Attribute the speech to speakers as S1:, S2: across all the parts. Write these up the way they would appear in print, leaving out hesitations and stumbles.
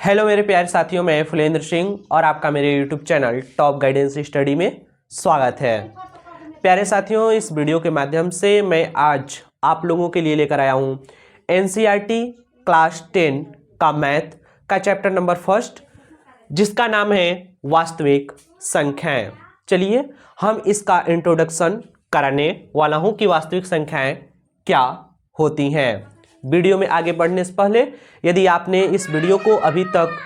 S1: Hello मेरे प्यारे साथियों, मैं फुलेंद्र सिंह और आपका मेरे YouTube channel top guidance study में स्वागत है। प्यारे साथियों, इस वीडियो के माध्यम से मैं आज आप लोगों के लिए लेकर आया हूँ एनसीईआरटी क्लास 10 का मैथ का चैप्टर नंबर 1, जिसका नाम है वास्तविक संख्याएं। चलिए हम इसका इंट्रोडक्शन कराने वाला हूँ कि वास्तविक संख्याएं क्या होती हैं। वीडियो में आगे बढ़ने से पहले यदि आपने इस वीडियो को अभी तक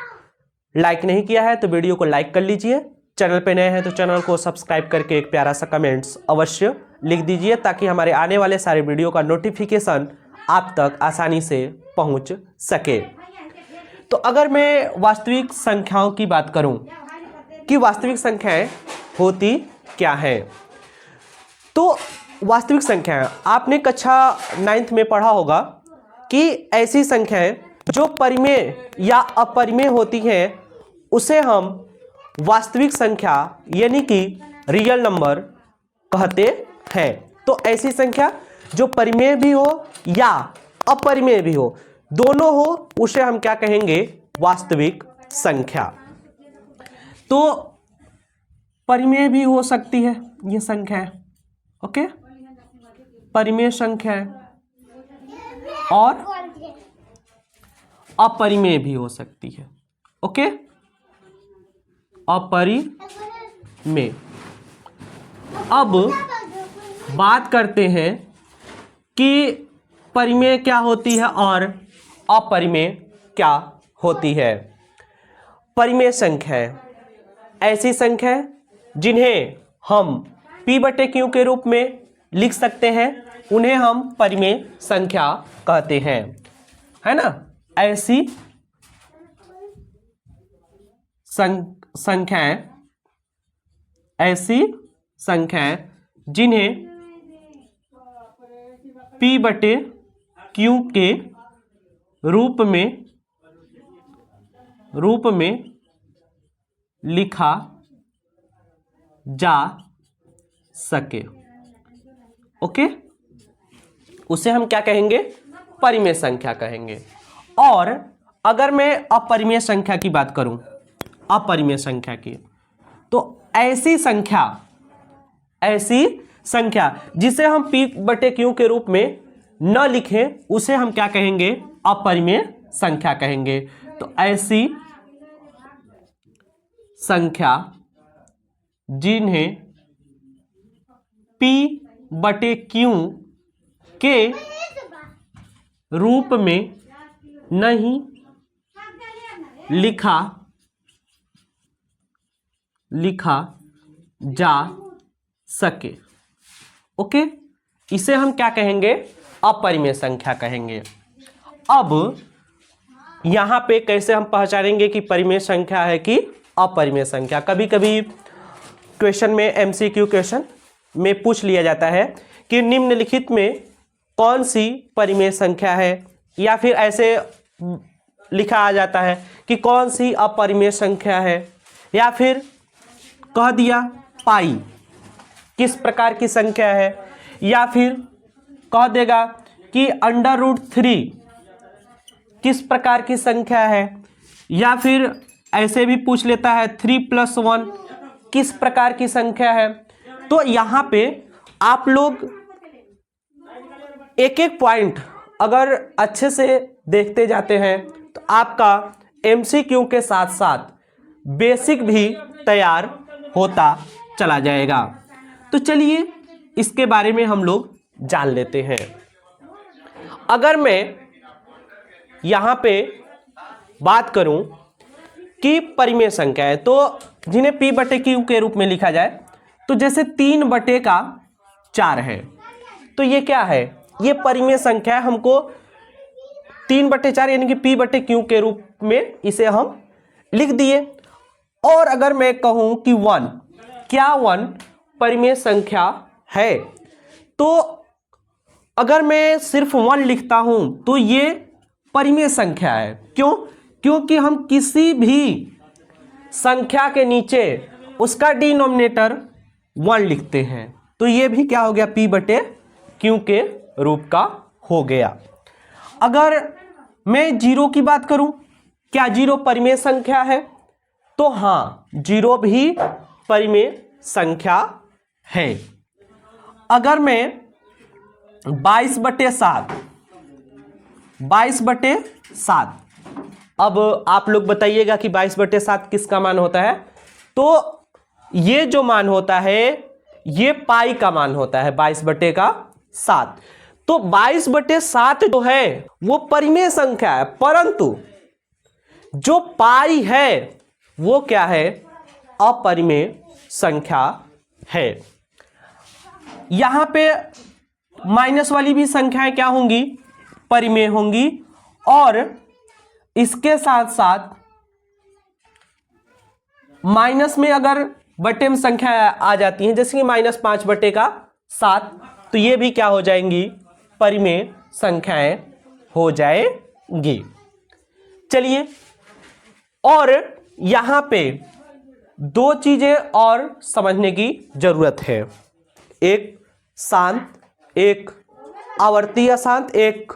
S1: लाइक नहीं किया है तो वीडियो को लाइक कर लीजिए। चैनल पे नए हैं तो चैनल को सब्सक्राइब करके एक प्यारा सा कमेंट्स अवश्य लिख दीजिए, ताकि हमारे आने वाले सारे वीडियो का नोटिफिकेशन आप तक आसानी से पहुंच सके। तो अगर मैं वास्तविक संख्याओं की बात करूं कि वास्तविक संख्याएं होती क्या है, तो वास्तविक संख्याएं आपने कक्षा 9th में पढ़ा होगा कि ऐसी संख्याएं जो परिमेय या अपरिमेय होती हैं उसे हम वास्तविक संख्या यानी कि रियल नंबर कहते हैं। तो ऐसी संख्या जो परिमेय भी हो या अपरिमेय भी हो, दोनों हो, उसे हम क्या कहेंगे? वास्तविक संख्या। तो परिमेय भी हो सकती है ये संख्याएं, ओके, परिमेय संख्याएं, और अपरिमेय भी हो सकती है, ओके, अपरिमेय। अब बात करते हैं कि परिमेय क्या होती है और अपरिमेय क्या होती है। परिमेय संख्याएं ऐसी संख्याएं जिन्हें हम p/q के रूप में लिख सकते हैं, उन्हें हम परिमेय संख्या कहते हैं, है ना। ऐसी संख्याएं जिन्हें p/q के रूप में लिखा जा सके, ओके, उसे हम क्या कहेंगे? परिमेय संख्या कहेंगे। और अगर मैं अपरिमेय संख्या की बात करूं, अपरिमेय संख्या की, तो ऐसी संख्या जिसे हम p/q के रूप में न लिखें उसे हम क्या कहेंगे? अपरिमेय संख्या कहेंगे। तो ऐसी संख्या जिन्हें p/q के रूप में नहीं लिखा जा सके, ओके, इसे हम क्या कहेंगे? अपरिमेय संख्या कहेंगे। अब यहां पे कैसे हम पहचानेंगे कि परिमेय संख्या है कि अपरिमेय संख्या? कभी कभी क्वेश्चन में, MCQ क्वेश्चन में पूछ लिया जाता है कि निम्नलिखित में कौन सी परिमेय संख्या है, या फिर ऐसे लिखा आ जाता है कि कौन सी अपरिमेय संख्या है, या फिर कह दिया पाई किस प्रकार की संख्या है, या फिर कह देगा कि √3 किस प्रकार की संख्या है, या फिर ऐसे भी पूछ लेता है 3+1 किस प्रकार की संख्या है। तो यहाँ पे आप लोग एक एक पॉइंट अगर अच्छे से देखते जाते हैं तो आपका MCQ के साथ साथ बेसिक भी तैयार होता चला जाएगा। तो चलिए इसके बारे में हम लोग जान लेते हैं। अगर मैं यहाँ पे बात करूं कि परिमेय संख्या है तो जिन्हें p/q के रूप में लिखा जाए, तो जैसे 3/4 है, तो ये क्या है? ये परिमेय संख्या है। हमको 3/4 यानी कि p/q के रूप में इसे हम लिख दिए। और अगर मैं कहूं कि 1, क्या 1 परिमेय संख्या है? तो अगर मैं सिर्फ 1 लिखता हूं तो ये परिमेय संख्या है। क्यों? क्योंकि हम किसी भी संख्या के नीचे उसका डिनोमिनेटर 1 लिखते हैं, तो ये भी क्या हो गया? p/q के रूप का हो गया। अगर मैं 0 की बात करूं क्या जीरो परिमेय संख्या है? तो हाँ, जीरो भी परिमेय संख्या है। अगर मैं 22/7 अब आप लोग बताइएगा कि 22/7 किसका मान होता है? तो ये जो मान होता है ये पाई का मान होता है, 22/7। तो 22/7 जो है वो परिमेय संख्या है, परंतु जो पाई है वो क्या है? अपरिमेय संख्या है। यहां पे माइनस वाली भी संख्याएं क्या होंगी? परिमेय होंगी। और इसके साथ साथ माइनस में अगर बटे में संख्या आ जाती है, जैसे कि -5/7, तो ये भी क्या हो जाएंगी? परिमेय संख्याएं हो जाएंगी। चलिए, और यहां पे दो चीजें और समझने की जरूरत है, एक शांत, एक आवर्ती अशांत, एक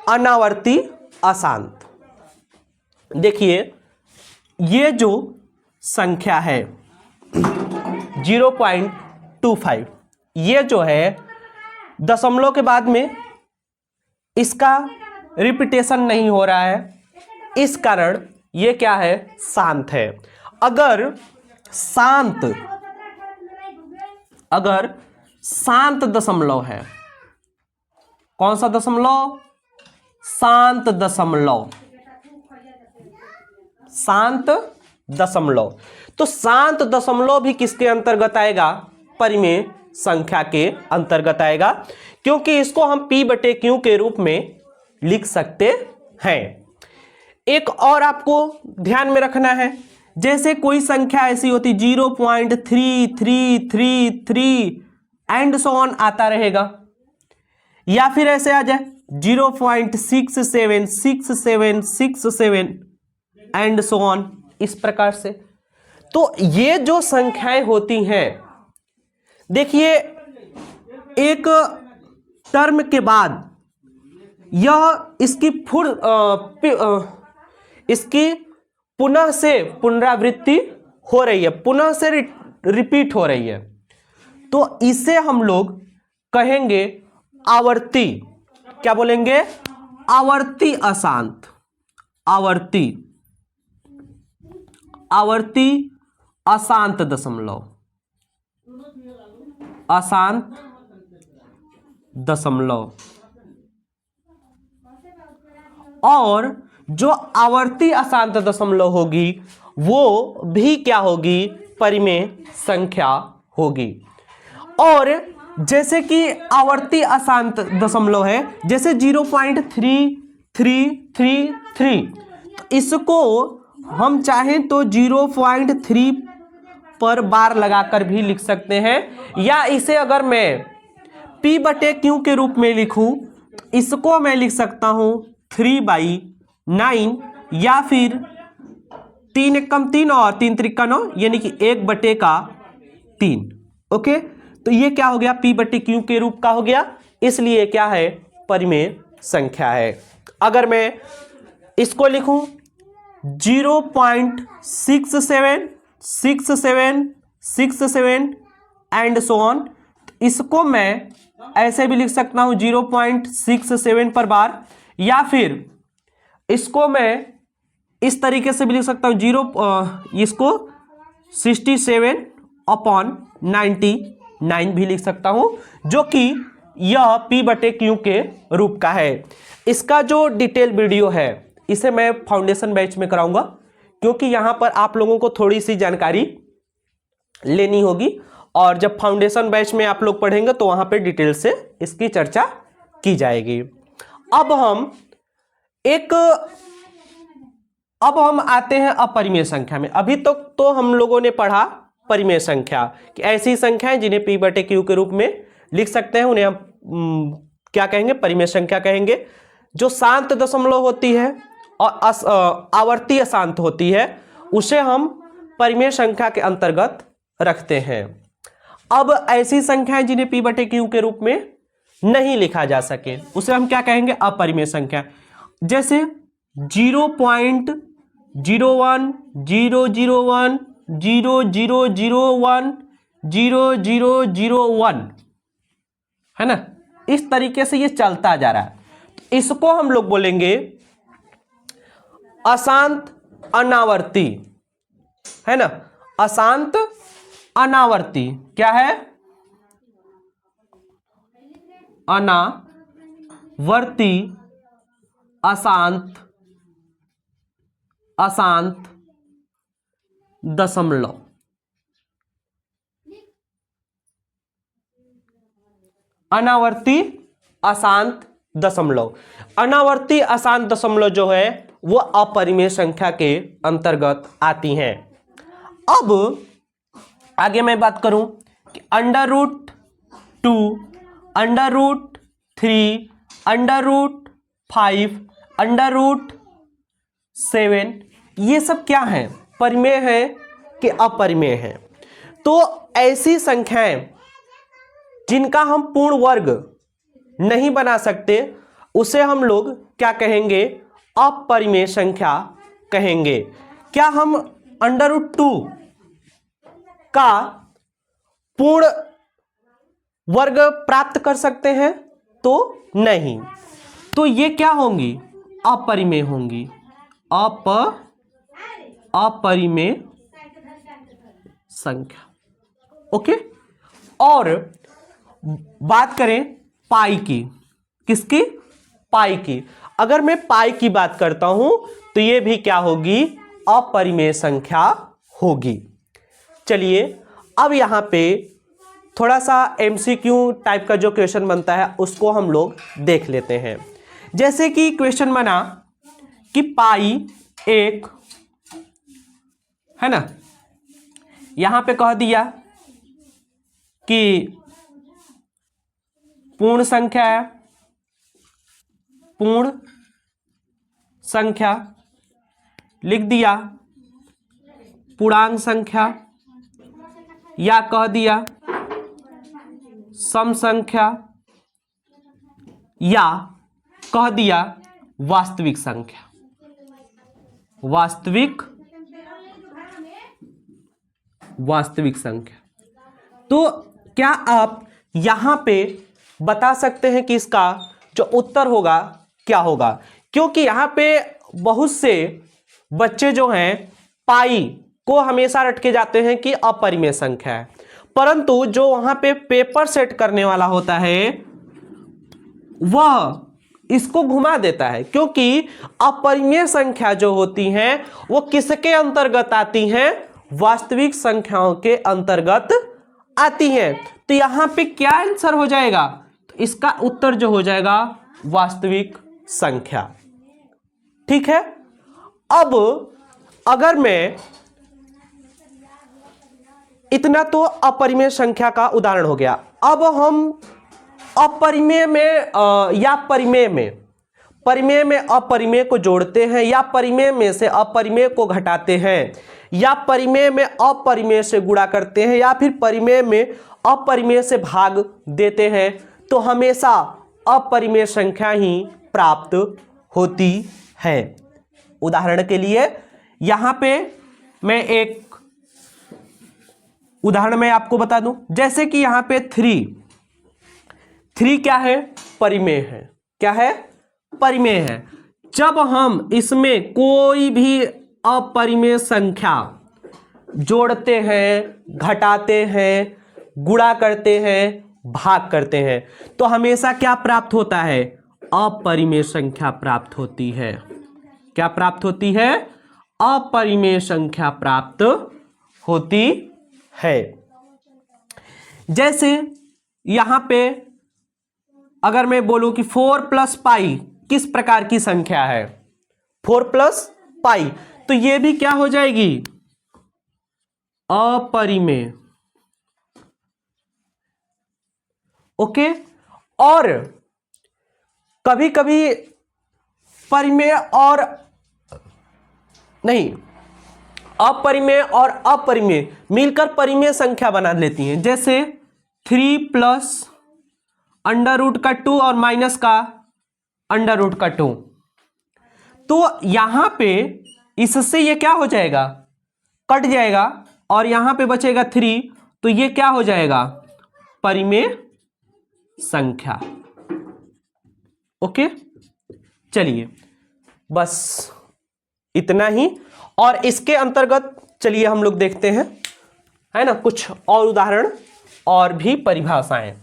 S1: अनावर्ती अशांत। देखिए, ये जो संख्या है 0.25, ये जो है दशमलव के बाद में इसका रिपीटेशन नहीं हो रहा है, इस कारण ये क्या है? शांत है। अगर शांत दशमलव है, कौन सा दशमलव? शांत दशमलव, शांत दशमलव। तो शांत दशमलव भी किसके अंतर्गत आएगा? परिमेय संख्या के अंतर्गत आएगा, क्योंकि इसको हम P/Q के रूप में लिख सकते हैं। एक और आपको ध्यान में रखना है, जैसे कोई संख्या ऐसी होती 0.3333 एंड सो ऑन आता रहेगा, या फिर ऐसे आ जाए 0.676767 एंड सो ऑन, इस प्रकार से। तो ये जो संख्याएं होती हैं, देखिए एक टर्म के बाद यह इसकी पुनः से पुनरावृत्ति हो रही है, पुनः से रिपीट हो रही है, तो इसे हम लोग कहेंगे आवर्ती। क्या बोलेंगे? आवर्ती अशांत, आवर्ती अशांत दशमलव, अशांत दशमलव। और जो आवर्ती अशांत दशमलव होगी वो भी क्या होगी? परिमेय संख्या होगी। और जैसे कि आवर्ती अशांत दशमलव है, जैसे 0.3333, इसको हम चाहें तो 0.3 पर बार लगाकर भी लिख सकते हैं, या इसे अगर मैं P/Q के रूप में लिखूं, इसको मैं लिख सकता हूं 3/9, या फिर 3 एकम 3 और 3 त्रिका 9, यानी कि 1/3। ओके, तो ये क्या हो गया? P/Q के रूप का हो गया, इसलिए क्या है? परिमेय संख्या है। अगर मैं इसको लिखूं 0.6767 एंड सो ऑन, इसको मैं ऐसे भी लिख सकता हूं 0.67 पर बार, या फिर इसको मैं इस तरीके से भी लिख सकता हूं इसको 67/99 भी लिख सकता हूं, जो कि यह P/Q के रूप का है। इसका जो डिटेल वीडियो है इसे मैं फाउंडेशन बैच में कराऊंगा, क्योंकि यहां पर आप लोगों को थोड़ी सी जानकारी लेनी होगी, और जब फाउंडेशन बैच में आप लोग पढ़ेंगे तो वहां पे डिटेल से इसकी चर्चा की जाएगी। अब हम आते हैं अपरिमेय संख्या में। अभी तक तो हम लोगों ने पढ़ा परिमेय संख्या कि ऐसी संख्याएं जिन्हें P/Q के रूप में लिख सकते हैं, उन्हें हम क्या कहेंगे? परिमेय संख्या कहेंगे। जो शांत दशमलव होती है और आवर्ती अशांत होती है, उसे हम परिमेय संख्या के अंतर्गत रखते हैं। अब ऐसी संख्याएं जिन्हें P/Q के रूप में नहीं लिखा जा सके, उसे हम क्या कहेंगे? अपरिमेय संख्या। जैसे 0.01 001 0001 0001 है ना। इस तरीके से ये चलता जा रहा है। इसको हम लोग बोलेंगे अशांत अनावर्ती, है ना। अशांत अनावर्ती क्या है? अनावर्ती अशांत अशांत दशमलव। अनावर्ती अशांत दशमलव। अनावर्ती अशांत दशमलव जो है वो अपरिमेय संख्या के अंतर्गत आती हैं। अब आगे मैं बात करूं कि √2 √3 √5 √7 ये सब क्या है? परिमेय है कि अपरिमेय है? तो ऐसी संख्याएं जिनका हम पूर्ण वर्ग नहीं बना सकते उसे हम लोग क्या कहेंगे? अपरिमेय संख्या कहेंगे। क्या हम √2 का पूर्ण वर्ग प्राप्त कर सकते हैं? तो नहीं। तो ये क्या होंगी? अपरिमेय होंगी। अपरिमेय संख्या। ओके। और बात करें पाई की। किसकी? पाई की। अगर मैं पाई की बात करता हूं तो ये भी क्या होगी? अपरिमेय संख्या होगी। चलिए अब यहां पे थोड़ा सा एमसीक्यू टाइप का जो क्वेश्चन बनता है उसको हम लोग देख लेते हैं। जैसे कि क्वेश्चन बना कि पाई एक, है ना, यहां पे कह दिया कि पूर्ण संख्या है, पूर्ण संख्या लिख दिया, पूर्णांक संख्या या कह दिया सम संख्या या कह दिया वास्तविक संख्या। वास्तविक संख्या। तो क्या आप यहां पे बता सकते हैं कि इसका जो उत्तर होगा क्या होगा? क्योंकि यहां पे बहुत से बच्चे जो हैं पाई को हमेशा रटके जाते हैं कि अपरिमेय संख्या है, परंतु जो वहां पे पेपर सेट करने वाला होता है वह इसको घुमा देता है, क्योंकि अपरिमेय संख्या जो होती हैं वो किसके अंतर्गत आती हैं? वास्तविक संख्याओं के अंतर्गत आती हैं। तो यहां पे क्या आंसर हो जाएगा? तो इसका उत्तर जो हो जाएगा वास्तविक संख्या। ठीक है। अब अगर मैं इतना तो अपरिमेय संख्या का उदाहरण हो गया। अब हम अपरिमेय में या परिमेय में अपरिमेय को जोड़ते हैं, या परिमेय में से अपरिमेय को घटाते हैं, या परिमेय में अपरिमेय से गुणा करते हैं, या फिर परिमेय में अपरिमेय से भाग देते हैं, तो हमेशा अपरिमेय संख्या ही प्राप्त होती है। उदाहरण के लिए यहां पे मैं एक उदाहरण मैं आपको बता दूं। जैसे कि यहां पे 3 क्या है? परिमेय है। क्या है? परिमेय है। जब हम इसमें कोई भी अपरिमेय संख्या जोड़ते हैं, घटाते हैं, गुणा करते हैं, भाग करते हैं, तो हमेशा क्या प्राप्त होता है? अपरिमेय संख्या प्राप्त होती है। क्या प्राप्त होती है? अपरिमेय संख्या प्राप्त होती है। जैसे यहां पे अगर मैं बोलूं कि 4 + पाई किस प्रकार की संख्या है? 4 + पाई, तो ये भी क्या हो जाएगी? अपरिमेय। ओके। और कभी कभी परिमेय और नहीं, अपरिमेय और अपरिमेय मिलकर परिमेय संख्या बना लेती हैं। जैसे 3 + √2 और माइनस का √2, तो यहां पे इससे ये क्या हो जाएगा, कट जाएगा, और यहां पे बचेगा 3, तो ये क्या हो जाएगा, परिमेय संख्या। ओके, चलिए बस इतना ही। और इसके अंतर्गत चलिए हम लोग देखते हैं, है ना, कुछ और उदाहरण और भी परिभाषाएं।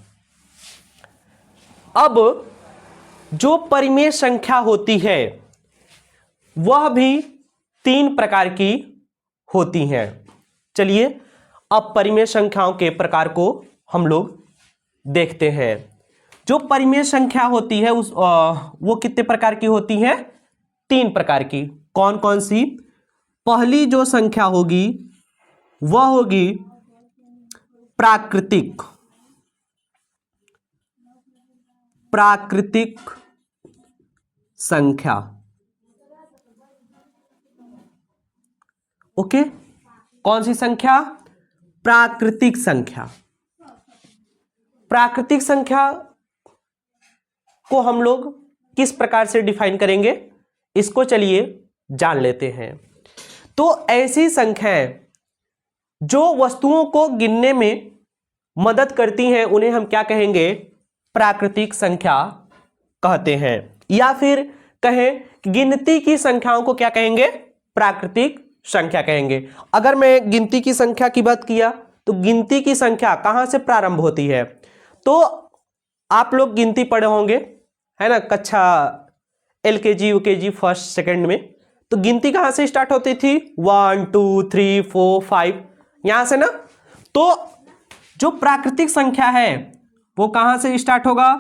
S1: अब जो परिमेय संख्या होती है वह भी 3 प्रकार की होती हैं। चलिए अब परिमेय संख्याओं के प्रकार को हम लोग देखते हैं। जो परिमेय संख्या होती है वो कितने प्रकार की होती है, 3 प्रकार की। कौन कौन सी? पहली जो संख्या होगी वह होगी प्राकृतिक संख्या। ओके, कौन सी संख्या? प्राकृतिक संख्या। प्राकृतिक संख्या को हम लोग किस प्रकार से डिफाइन करेंगे, इसको चलिए जान लेते हैं। तो ऐसी संख्याएं जो वस्तुओं को गिनने में मदद करती हैं उन्हें हम क्या कहेंगे, प्राकृतिक संख्या कहते हैं। या फिर कहें गिनती की संख्याओं को क्या कहेंगे, प्राकृतिक संख्या कहेंगे। अगर मैं गिनती की संख्या की बात किया तो गिनती की संख्या कहां से प्रारंभ होती है? तो आप लोग गिनती पढ़े होंगे, है ना, कक्षा LKG UKG फर्स्ट सेकंड में। तो गिनती कहां से स्टार्ट होती थी? 1 2 3 4 5, यहां से ना। तो जो प्राकृतिक संख्या है वो कहां से स्टार्ट होगा?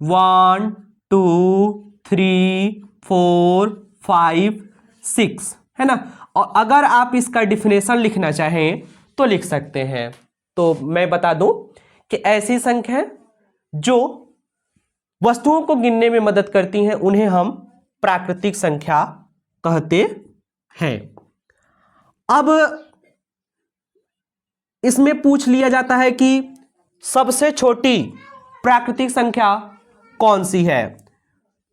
S1: 1 2 3 4 5 6, है ना। और अगर आप इसका डिफिनेशन लिखना चाहें तो लिख सकते हैं। तो मैं बता दूं कि ऐसी संख्या जो वस्तुओं को गिनने में मदद करती हैं उन्हें हम प्राकृतिक संख्या कहते हैं। अब इसमें पूछ लिया जाता है कि सबसे छोटी प्राकृतिक संख्या कौन सी है?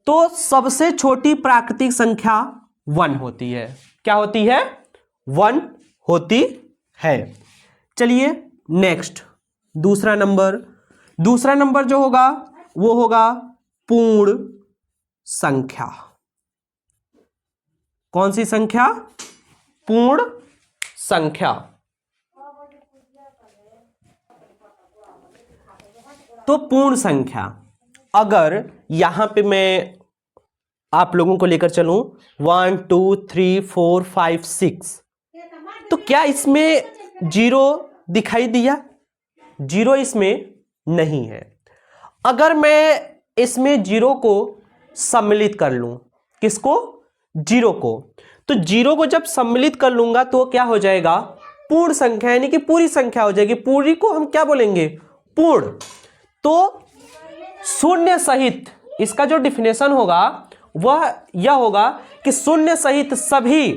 S1: तो सबसे छोटी प्राकृतिक संख्या 1 होती है। क्या होती है? 1 होती है। चलिए नेक्स्ट, दूसरा नंबर जो होगा वो होगा पूर्ण संख्या। कौन सी संख्या? पूर्ण संख्या। तो पूर्ण संख्या, अगर यहां पे मैं आप लोगों को लेकर चलूं 1 2 3 4 5 6, तो क्या इसमें 0 दिखाई दिया? 0 इसमें नहीं है। अगर मैं इसमें 0 को सम्मिलित कर लूं, किसको? 0 को। तो 0 को जब सम्मिलित कर लूंगा तो क्या हो जाएगा? पूर्ण संख्या, यानी कि पूरी संख्या हो जाएगी। पूरी को हम क्या बोलेंगे? पूर्ण। तो शून्य सहित इसका जो डिफिनेशन होगा वह यह होगा कि शून्य सहित सभी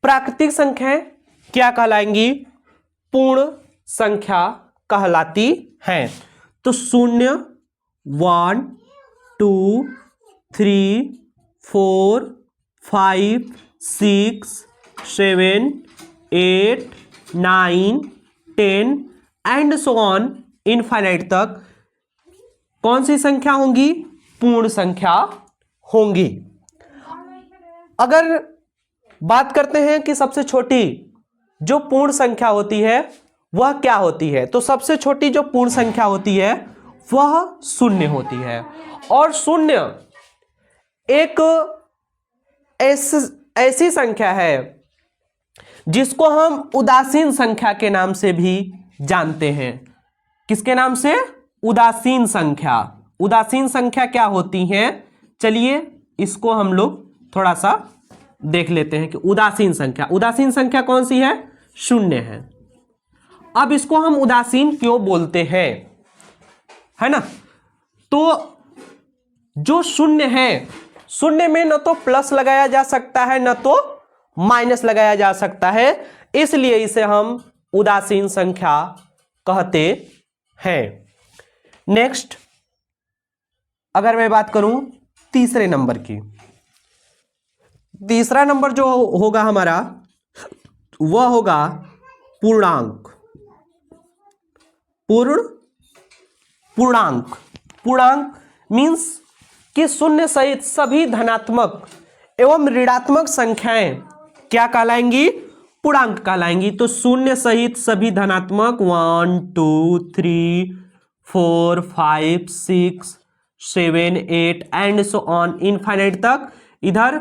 S1: प्राकृतिक संख्याएं क्या कहलाएंगी? पूर्ण संख्या कहलाती हैं। तो 0 1 2 3 4 5 6 7 8 9 10 एंड सो ऑन इनफाइनाइट तक कौन सी संख्या होंगी? पूर्ण संख्या होंगी। अगर बात करते हैं कि सबसे छोटी जो पूर्ण संख्या होती है वह क्या होती है, तो सबसे छोटी जो पूर्ण संख्या होती है वह 0 होती है। और 0 एक ऐसी संख्या है जिसको हम उदासीन संख्या के नाम से भी जानते हैं। किसके नाम से? उदासीन संख्या। उदासीन संख्या क्या होती हैं? चलिए इसको हम लोग थोड़ा सा देख लेते हैं कि उदासीन संख्या कौन सी है? 0 है। अब इसको हम उदासीन क्यों बोलते हैं, है ना। तो जो 0 है, 0 में न तो प्लस लगाया जा सकता है न तो माइनस लगाया जा सकता है, इसलिए इसे हम उदासीन संख्या कहते हैं। नेक्स्ट, अगर मैं बात करूं तीसरे नंबर की। तीसरा नंबर जो होगा हमारा वह होगा पूर्णांक। पूर्णांक पूर्णांक मीन्स कि शून्य सहित सभी धनात्मक एवं ऋणात्मक संख्याएं क्या कहलाएंगी? पूर्णांक कहलाएंगी। तो शून्य सहित सभी धनात्मक 1 2 3 4 5 6 7 8 एंड सो ऑन इनफाइनाइट तक। इधर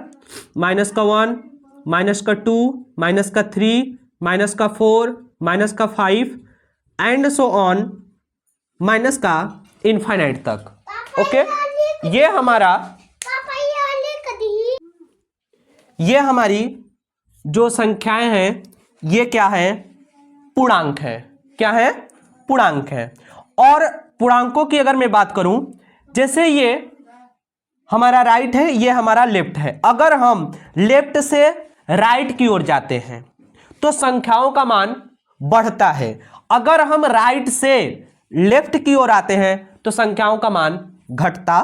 S1: माइनस का 1, माइनस का 2, माइनस का 3, माइनस का 4, माइनस का 5 एंड सो ऑन माइनस का इनफाइनाइट तक। ओके, ये हमारी जो संख्याएं हैं ये क्या है? पूर्णांक है। क्या है? पूर्णांक है। और पूर्णांकों की अगर मैं बात करूं, जैसे ये हमारा राइट है, ये हमारा लेफ्ट है। अगर हम लेफ्ट से राइट की ओर जाते हैं तो संख्याओं का मान बढ़ता है। अगर हम राइट से लेफ्ट की ओर आते हैं तो संख्याओं का मान घटता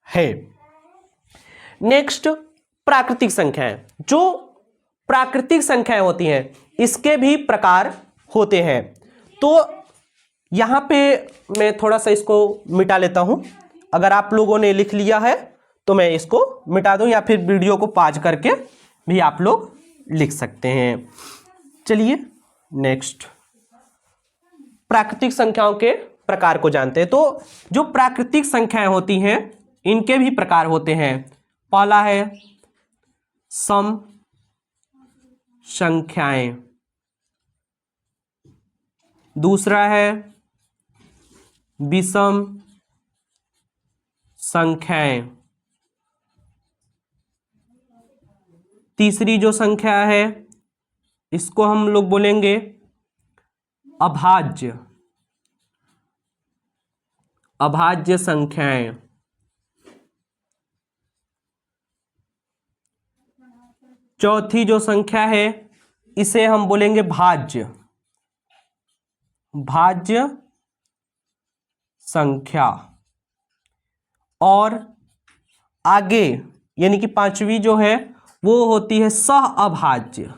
S1: है। नेक्स्ट, प्राकृतिक संख्याएं। जो प्राकृतिक संख्याएं होती हैं इसके भी प्रकार होते हैं। तो यहां पे मैं थोड़ा सा इसको मिटा लेता हूं। अगर आप लोगों ने लिख लिया है तो मैं इसको मिटा दूं, या फिर वीडियो को पॉज करके भी आप लोग लिख सकते हैं। चलिए नेक्स्ट, प्राकृतिक संख्याओं के प्रकार को जानते हैं। तो जो प्राकृतिक संख्याएं होती हैं इनके भी प्रकार होते हैं। पहला है सम संख्याएं, दूसरा है विषम संख्याएं, तीसरी जो संख्या है इसको हम लोग बोलेंगे अभाज्य संख्याएं, चौथी जो संख्या है इसे हम बोलेंगे भाज्य संख्या, और आगे यानी कि पांचवी जो है वो होती है सहअभाज्य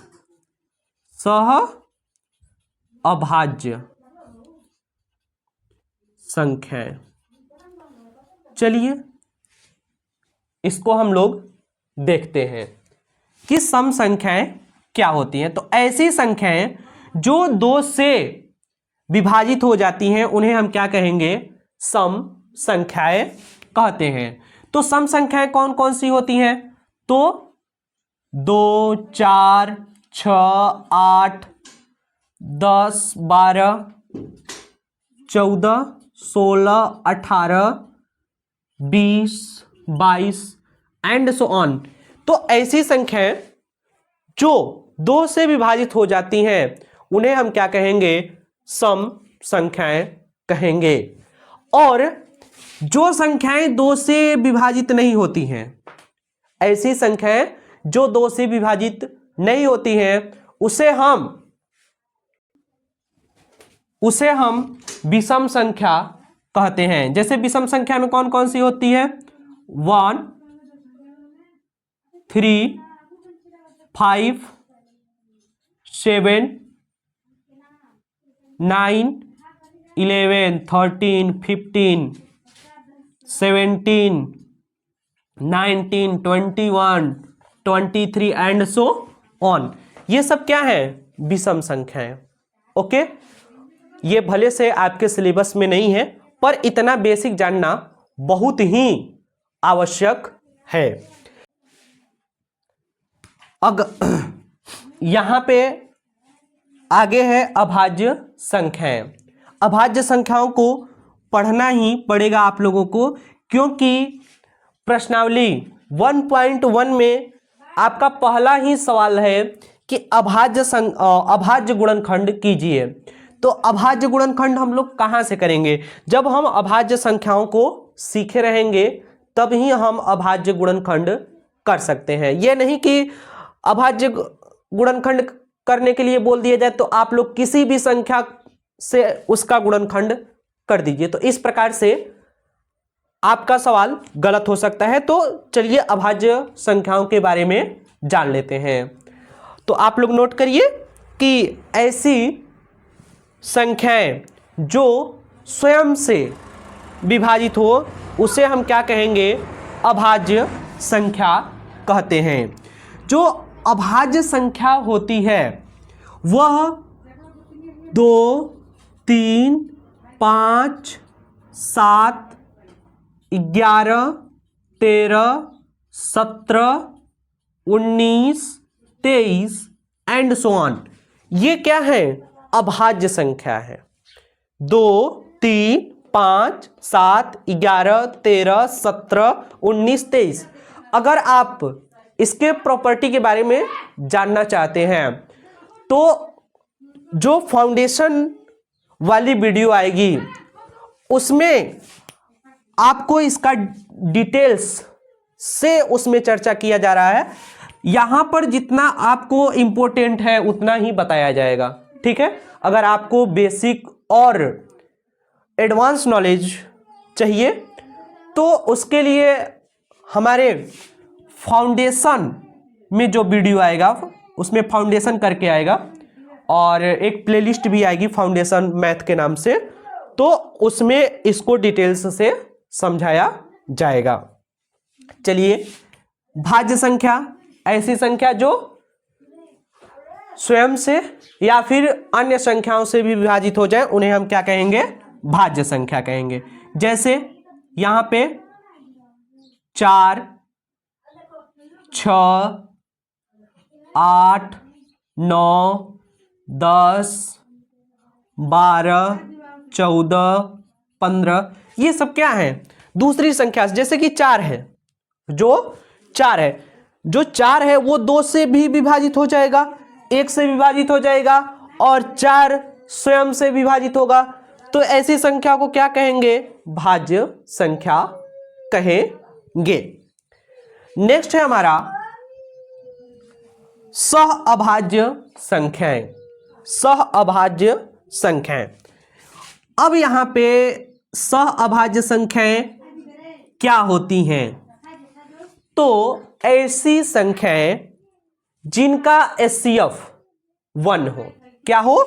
S1: संख्याएं। चलिए इसको हम लोग देखते हैं कि सम संख्याएं क्या होती हैं। तो ऐसी संख्याएं जो 2 से विभाजित हो जाती हैं उन्हें हम क्या कहेंगे? सम संख्याएं कहते हैं। तो सम संख्याएं कौन कौन सी होती हैं? तो 2, 4, 6, 8, 10, 12, 14, 16, 18, 20, 22 एंड सो ऑन। तो ऐसी संख्याएं जो 2 से विभाजित हो जाती हैं उन्हें हम क्या कहेंगे? सम संख्याएं कहेंगे। और जो संख्याएं 2 से विभाजित नहीं होती हैं, ऐसी संख्याएं जो 2 से विभाजित नहीं होती हैं उसे हम विषम संख्या कहते हैं। जैसे विषम संख्या में कौन कौन सी होती है? 1, 3, 5, 7, 9, 11, 13, 15, 17, 19, 21, 23 एंड सो ऑन। ये सब क्या है? विषम संख्याएं। ओके, ये भले से आपके सिलेबस में नहीं है पर इतना बेसिक जानना बहुत ही आवश्यक है। यहां पे आगे है अभाज्य संख्याएं। अभाज्य संख्याओं को पढ़ना ही पड़ेगा आप लोगों को, क्योंकि प्रश्नावली 1.1 में आपका पहला ही सवाल है कि अभाज्य गुणनखंड कीजिए। तो अभाज्य गुणनखंड हम लोग कहां से करेंगे? जब हम अभाज्य संख्याओं को सीखे रहेंगे तब ही हम अभाज्य गुणनखंड कर सकते हैं। यह नहीं कि अभाज्य गुणनखंड करने के लिए बोल दिया जाए तो आप लोग किसी भी संख्या से उसका गुणनखंड कर दीजिए। तो इस प्रकार से आपका सवाल गलत हो सकता है। तो चलिए अभाज्य संख्याओं के बारे में जान लेते हैं। तो आप लोग नोट करिए कि ऐसी संख्याएं जो स्वयं से विभाजित हो उसे हम क्या कहेंगे, अभाज्य संख्या कहते हैं। जो अभाज्य संख्या होती है वह 2, 3, 5, 7, 11, 13, 17, 19, 23 एंड सो ऑन, ये क्या है, अभाज्य संख्या है। 2, 3, 5, 7, 11, 13, 17, 19, 23। अगर आप इसके प्रॉपर्टी के बारे में जानना चाहते हैं तो जो फाउंडेशन वाली वीडियो आएगी उसमें आपको इसका डिटेल्स से उसमें चर्चा किया जा रहा है। यहां पर जितना आपको इंपॉर्टेंट है उतना ही बताया जाएगा, ठीक है। अगर आपको बेसिक और एडवांस नॉलेज चाहिए तो उसके लिए हमारे फाउंडेशन में जो वीडियो आएगा उसमें फाउंडेशन करके आएगा और एक प्लेलिस्ट भी आएगी फाउंडेशन मैथ के नाम से, तो उसमें इसको डिटेल्स से समझाया जाएगा। चलिए, भाज्य संख्या, ऐसी संख्या जो स्वयं से या फिर अन्य संख्याओं से भी विभाजित हो जाए उन्हें हम क्या कहेंगे, भाज्य संख्या कहेंगे। जैसे यहां पे 4, 6, 8, 9, 10, 12, 14, 15, ये सब क्या है, दूसरी संख्या। जैसे कि 4 है, जो 4 है, जो 4 है वो 2 से भी विभाजित हो जाएगा, 1 से विभाजित हो जाएगा और 4 स्वयं से विभाजित होगा। तो ऐसी संख्या को क्या कहेंगे, भाज्य संख्या कहेंगे। नेक्स्ट है हमारा सह अभाज्य संख्याएं। सह अभाज्य संख्याएं, अब यहां पे सह अभाज्य संख्याएं क्या होती हैं, तो ऐसी संख्याएं जिनका HCF 1 हो, क्या हो,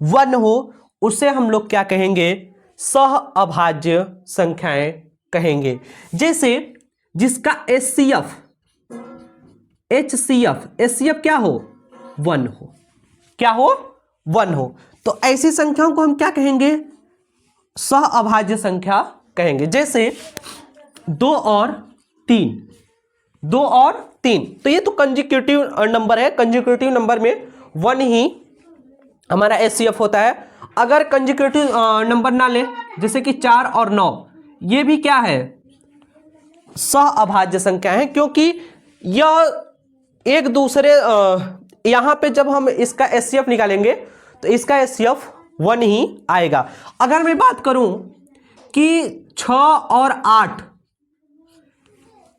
S1: 1 हो, उसे हम लोग क्या कहेंगे, सह अभाज्य संख्याएं कहेंगे। जैसे जिसका HCF क्या हो, 1 हो, क्या हो, 1 हो, तो ऐसी संख्याओं को हम क्या कहेंगे, सह अभाज्य संख्या कहेंगे। जैसे 2 और 3, 2 और 3, तो ये तो कंजिक्यूटिव नंबर है। कंजिक्यूटिव नंबर में 1 ही हमारा HCF होता है। अगर कंजिक्यूटिव नंबर ना ले, जैसे कि 4 और 9, ये भी क्या है, सह अभाज्य संख्या है, क्योंकि यह एक दूसरे यहां पे जब हम इसका HCF निकालेंगे तो इसका HCF 1 ही आएगा। अगर मैं बात करूं कि 6 और 8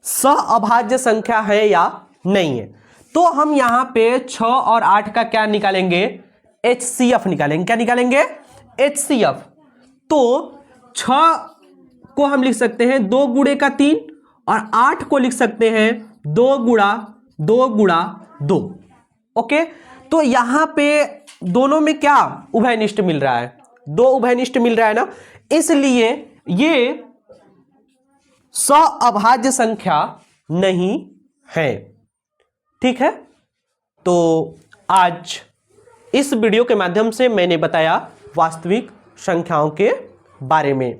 S1: सह अभाज्य संख्या है या नहीं है, तो हम यहां पे 6 और 8 का क्या निकालेंगे, HCF निकालेंगे। क्या निकालेंगे, HCF। तो 6 को हम लिख सकते हैं 2 गुणे का 3 और 8 को लिख सकते हैं 2 गुणा 2 गुणा 2। ओके, तो यहां पे दोनों में क्या उभयनिष्ठ मिल रहा है, 2 उभयनिष्ठ मिल रहा है ना, इसलिए ये सह अभाज्य संख्या नहीं है, ठीक है। तो आज इस वीडियो के माध्यम से मैंने बताया वास्तविक संख्याओं के बारे में।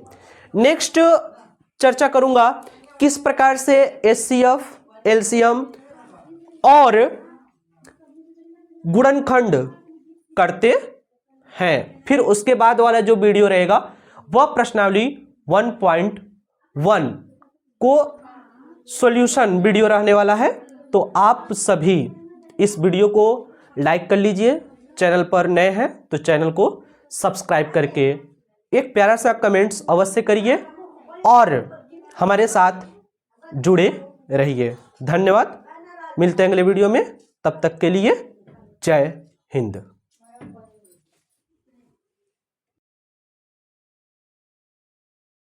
S1: नेक्स्ट चर्चा करूंगा किस प्रकार से HCF, LCM और गुणनखंड करते हैं। फिर उसके बाद वाला जो वीडियो रहेगा वह प्रश्नावली 1.1 को सॉल्यूशन वीडियो रहने वाला है। तो आप सभी इस वीडियो को लाइक कर लीजिए, चैनल पर नए हैं तो चैनल को सब्सक्राइब करके एक प्यारा सा कमेंट्स अवश्य करिए और हमारे साथ जुड़े रहिए। धन्यवाद, मिलते हैं अगले वीडियो में, तब तक के लिए जय हिंद।